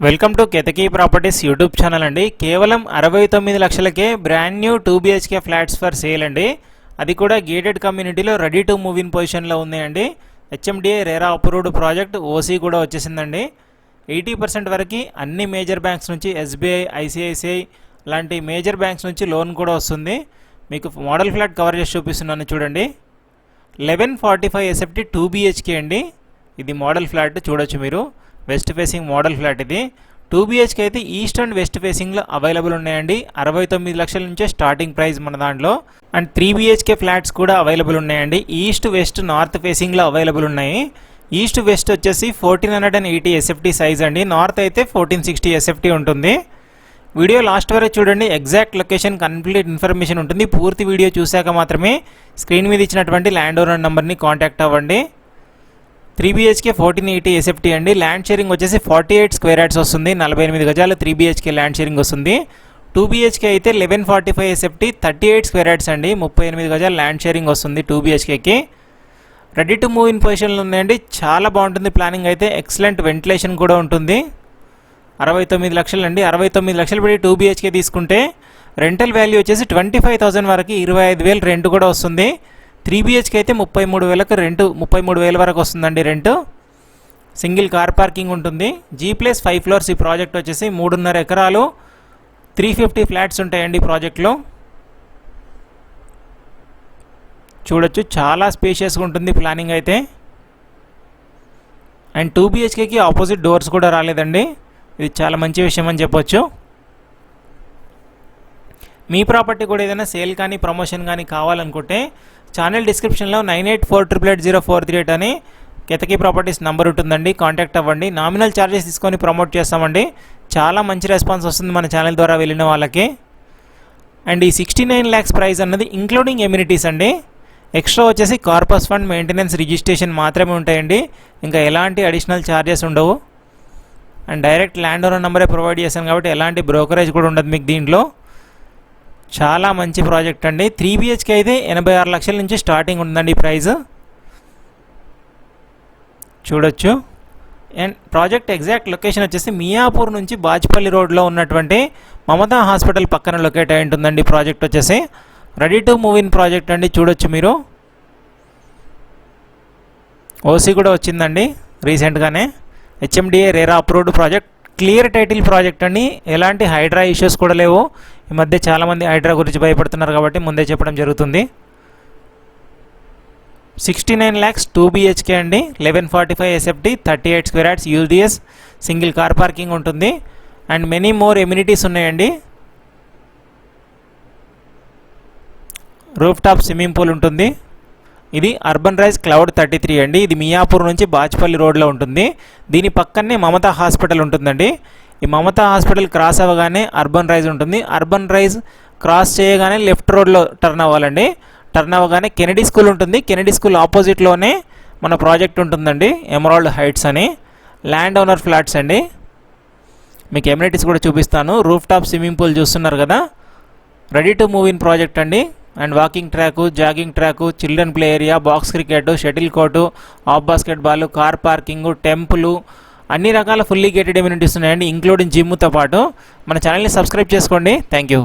Welcome to Ketaki properties YouTube channel అండి. కేవలం 69 లక్షలకే brand new 2 BHK flats for sale అండి. అది కూడా గేటెడ్ కమ్యూనిటీలో రెడీ టు మూవ్ ఇన్ పొజిషన్లో ఉన్నాయండి. HMDA RERA approved project, OC కూడా వచ్చేసిందండి. 80% వరకు అన్ని మేజర్ బ్యాంక్స్ నుంచి SBI, ICICI లాంటి మేజర్ బ్యాంక్స్ నుంచి లోన్ కూడా వస్తుంది. మీకు మోడల్ ఫ్లాట్ కవర్ చేసి చూపిస్తున్నాను చూడండి. 1145 SFT 2 BHK అండి. ఇది మోడల్ ఫ్లాట్ చూడొచ్చు మీరు. వెస్ట్ ఫేసింగ్ మోడల్ ఫ్లాట్ ఇది. 2 BHK అయితే ఈస్ట్ అండ్ వెస్ట్ ఫేసింగ్లో అవైలబుల్ ఉన్నాయండి. 69 లక్షల నుంచే స్టార్టింగ్ ప్రైస్ మన దాంట్లో. అండ్ 3 BHK ఫ్లాట్స్ కూడా అవైలబుల్ ఉన్నాయండి. ఈస్ట్ వెస్ట్ నార్త్ ఫేసింగ్లో అవైలబుల్ ఉన్నాయి. ఈస్ట్ వెస్ట్ వచ్చేసి 1480 SFT సైజ్ అండి. నార్త్ అయితే 1460 SFT ఉంటుంది. వీడియో లాస్ట్ వరకు చూడండి. ఎగ్జాక్ట్ లొకేషన్ కంప్లీట్ ఇన్ఫర్మేషన్ ఉంటుంది. పూర్తి వీడియో చూశాక మాత్రమే స్క్రీన్ మీద ఇచ్చినటువంటి ల్యాండ్ ఓనర్ నెంబర్ని కాంటాక్ట్ అవ్వండి. 3 BHK 1480 SFT అండి. ల్యాండ్ షేరింగ్ వచ్చేసి 48 స్క్వేర్ యార్డ్స్ వస్తుంది. 48 గజాలు 3 BHK ల్యాండ్ షేరింగ్ వస్తుంది. 2 BHK అయితే 1145 SFT 38 స్క్వేర్ యార్డ్స్ అండి. 38 గజాలు ల్యాండ్ షేరింగ్ వస్తుంది 2 BHKకి. రెడీ టు మూవ్ ఇన్ పొజిషన్లో ఉన్నాయండి. చాలా బాగుంటుంది ప్లానింగ్ అయితే. ఎక్సలెంట్ వెంటిలేషన్ కూడా ఉంటుంది. 69 లక్షలు అండి. 69 లక్షలు పెట్టి 2 BHK తీసుకుంటే రెంటల్ వాల్యూ వచ్చేసి 25,000 వరకు 25,000 రెంట్ కూడా వస్తుంది. 3 BHK అయితే 33,000 రెంట్, 33,000 వరకు వస్తుందండి రెంట్. సింగిల్ కార్ పార్కింగ్ ఉంటుంది. G+5 ఫ్లోర్స్ ఈ ప్రాజెక్ట్ వచ్చేసి 3.5 ఎకరాలు 350 ఫ్లాట్స్ ఉంటాయండి ఈ ప్రాజెక్ట్లో. చూడొచ్చు చాలా స్పేషియస్గా ఉంటుంది ప్లానింగ్ అయితే. అండ్ 2 BHKకి ఆపోజిట్ డోర్స్ కూడా రాలేదండి. ఇది చాలా మంచి విషయం అని చెప్పొచ్చు. మీ ప్రాపర్టీ కూడా ఏదైనా సేల్ కానీ ప్రమోషన్ కానీ కావాలనుకుంటే ఛానల్ డిస్క్రిప్షన్లో 9848800438 అని కేతకీ ప్రాపర్టీస్ నెంబర్ ఉంటుందండి. కాంటాక్ట్ అవ్వండి. నామినల్ ఛార్జెస్ తీసుకొని ప్రమోట్ చేస్తామండి. చాలా మంచి రెస్పాన్స్ వస్తుంది మన ఛానల్ ద్వారా వెళ్ళిన వాళ్ళకి. అండ్ ఈ 69 lakhs ప్రైస్ అన్నది ఇంక్లూడింగ్ ఎమ్యూనిటీస్ అండి. ఎక్స్ట్రా వచ్చేసి కార్పస్ ఫండ్, మెయింటెనెన్స్, రిజిస్ట్రేషన్ మాత్రమే ఉంటాయండి. ఇంకా ఎలాంటి అడిషనల్ ఛార్జెస్ ఉండవు. అండ్ డైరెక్ట్ ల్యాండ్ ఓనర్ నెంబరే ప్రొవైడ్ చేశాను కాబట్టి ఎలాంటి బ్రోకరేజ్ కూడా ఉండదు మీకు దీంట్లో. చాలా మంచి ప్రాజెక్ట్ అండి. 3 BHK అయితే 86 లక్షల నుంచి స్టార్టింగ్ ఉందండి ప్రైస్. చూడొచ్చు. అండ్ ప్రాజెక్ట్ ఎగ్జాక్ట్ లొకేషన్ వచ్చేసి మియాపూర్ నుంచి బాజ్పల్లి రోడ్లో ఉన్నటువంటి మమతా హాస్పిటల్ పక్కన లొకేట్ అయి ఉంటుందండి ప్రాజెక్ట్ వచ్చేసి. Ready to move in project అండి. చూడొచ్చు మీరు. ఓసీ కూడా వచ్చిందండి రీసెంట్గానే. HMDA RERA approved project, clear title project అండి. ఎలాంటి హైడ్రా ఇష్యూస్ కూడా లేవు. ఈ మధ్య చాలామంది హైడ్రా గురించి భయపడుతున్నారు కాబట్టి ముందే చెప్పడం జరుగుతుంది. 69 lakhs 2 BHK అండి. 1145 SFT 38 square yards UDS, single car parking ఉంటుంది. అండ్ మెనీ మోర్ ఎమ్యూనిటీస్ ఉన్నాయండి. రూఫ్ టాప్ స్విమ్మింగ్ పూల్ ఉంటుంది. ఇది అర్బన్ రైజ్ క్లౌడ్ 33 అండి. ఇది మియాపూర్ నుంచి బాజ్పల్లి రోడ్లో ఉంటుంది. దీని పక్కనే మమతా హాస్పిటల్ ఉంటుందండి. ఈ మమతా హాస్పిటల్ క్రాస్ అవ్వగానే అర్బన్ రైజ్ ఉంటుంది. అర్బన్ రైజ్ క్రాస్ చేయగానే లెఫ్ట్ రోడ్లో టర్న్ అవ్వాలండి. టర్న్ అవ్వగానే కెనడీ స్కూల్ ఉంటుంది. కెనడీ స్కూల్ ఆపోజిట్లోనే మన ప్రాజెక్ట్ ఉంటుందండి, ఎమరాల్డ్ హైట్స్ అని. ల్యాండ్ ఓనర్ ఫ్లాట్స్ అండి. మీకు ఎమ్యూనిటీస్ కూడా చూపిస్తాను. రూఫ్ టాప్ స్విమ్మింగ్ పూల్ చూస్తున్నారు కదా. Ready to move in project అండి. And walking track, jogging track, children play area, box cricket, shuttle court, half basketball, car parking, temple, అన్ని రకాల ఫుల్లీ గేటెడ్ ఎమ్యూనిటీస్ ఉన్నాయండి, ఇంక్లూడింగ్ జిమ్తో పాటు. మన ఛానల్ని సబ్స్క్రైబ్ చేసుకోండి. Thank you.